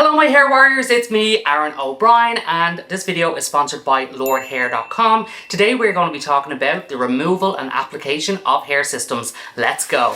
Hello my hair warriors, it's me, Aaron O'Brien, and this video is sponsored by Lordhair.com. Today we're going to be talking about the removal and application of hair systems. Let's go!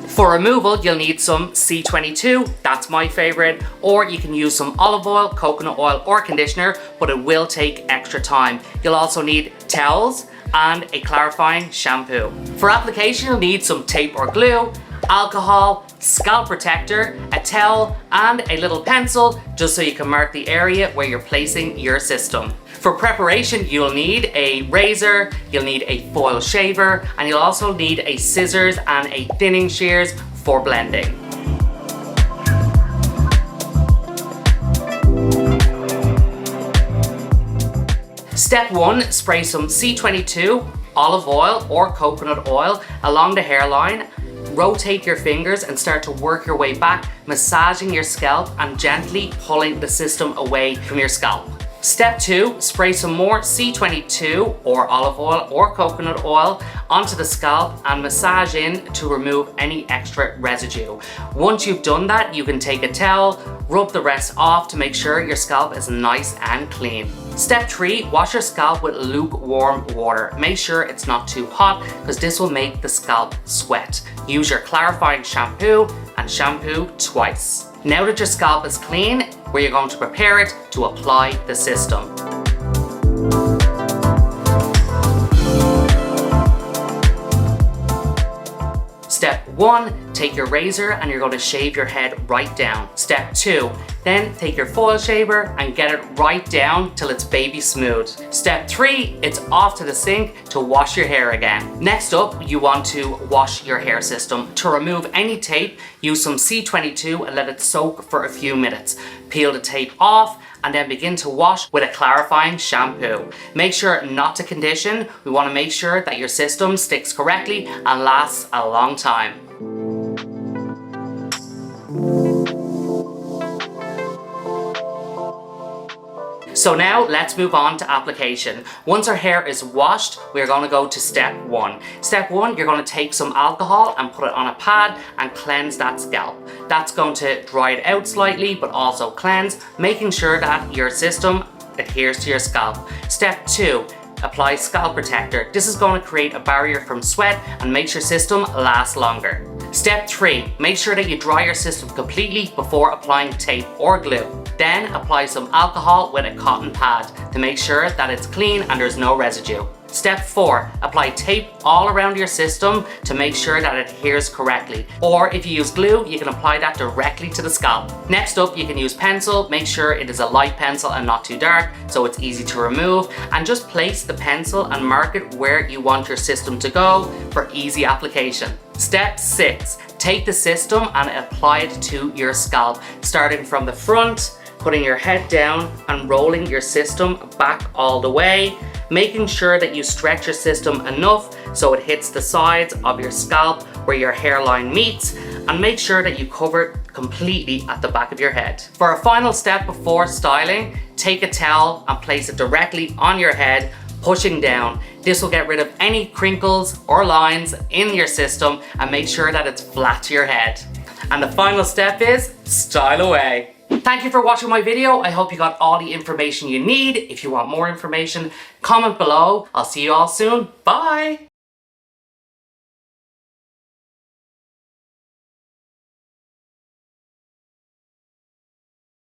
For removal, you'll need some C22, that's my favorite, or you can use some olive oil, coconut oil, or conditioner, but it will take extra time. You'll also need towels and a clarifying shampoo. For application, you'll need some tape or glue, alcohol, scalp protector, a towel, and a little pencil, just so you can mark the area where you're placing your system. For preparation, you'll need a razor, you'll need a foil shaver, and you'll also need a scissors and a thinning shears for blending. Step 1, spray some C22, olive oil or coconut oil along the hairline. Rotate your fingers and start to work your way back, massaging your scalp and gently pulling the system away from your scalp. Step 2, spray some more C22 or olive oil or coconut oil onto the scalp and massage in to remove any extra residue. Once you've done that, you can take a towel, rub the rest off to make sure your scalp is nice and clean. Step 3, wash your scalp with lukewarm water. Make sure it's not too hot because this will make the scalp sweat. Use your clarifying shampoo and shampoo twice. Now that your scalp is clean, we're going to prepare it to apply the system. Step 1, take your razor and you're going to shave your head right down. Step 2, then take your foil shaver and get it right down till it's baby smooth. Step 3, it's off to the sink to wash your hair again. Next up, you want to wash your hair system. To remove any tape, use some C22 and let it soak for a few minutes. Peel the tape off and then begin to wash with a clarifying shampoo. Make sure not to condition. We want to make sure that your system sticks correctly and lasts a long time. So now let's move on to application. Once our hair is washed, we're going to go to step 1. Step 1, you're going to take some alcohol and put it on a pad and cleanse that scalp. That's going to dry it out slightly, but also cleanse, making sure that your system adheres to your scalp. Step 2, apply scalp protector. This is going to create a barrier from sweat and makes your system last longer. Step 3, make sure that you dry your system completely before applying tape or glue. Then apply some alcohol with a cotton pad to make sure that it's clean and there's no residue. Step 4, apply tape all around your system to make sure that it adheres correctly. Or if you use glue, you can apply that directly to the scalp. Next up, you can use pencil. Make sure it is a light pencil and not too dark so it's easy to remove. And just place the pencil and mark it where you want your system to go for easy application. Step 6, take the system and apply it to your scalp, starting from the front, putting your head down and rolling your system back all the way, making sure that you stretch your system enough so it hits the sides of your scalp where your hairline meets, and make sure that you cover it completely at the back of your head. For a final step before styling, take a towel and place it directly on your head, pushing down. This will get rid of any crinkles or lines in your system and make sure that it's flat to your head. And the final step is style away. Thank you for watching my video. I hope you got all the information you need. If you want more information, comment below. I'll see you all soon. Bye.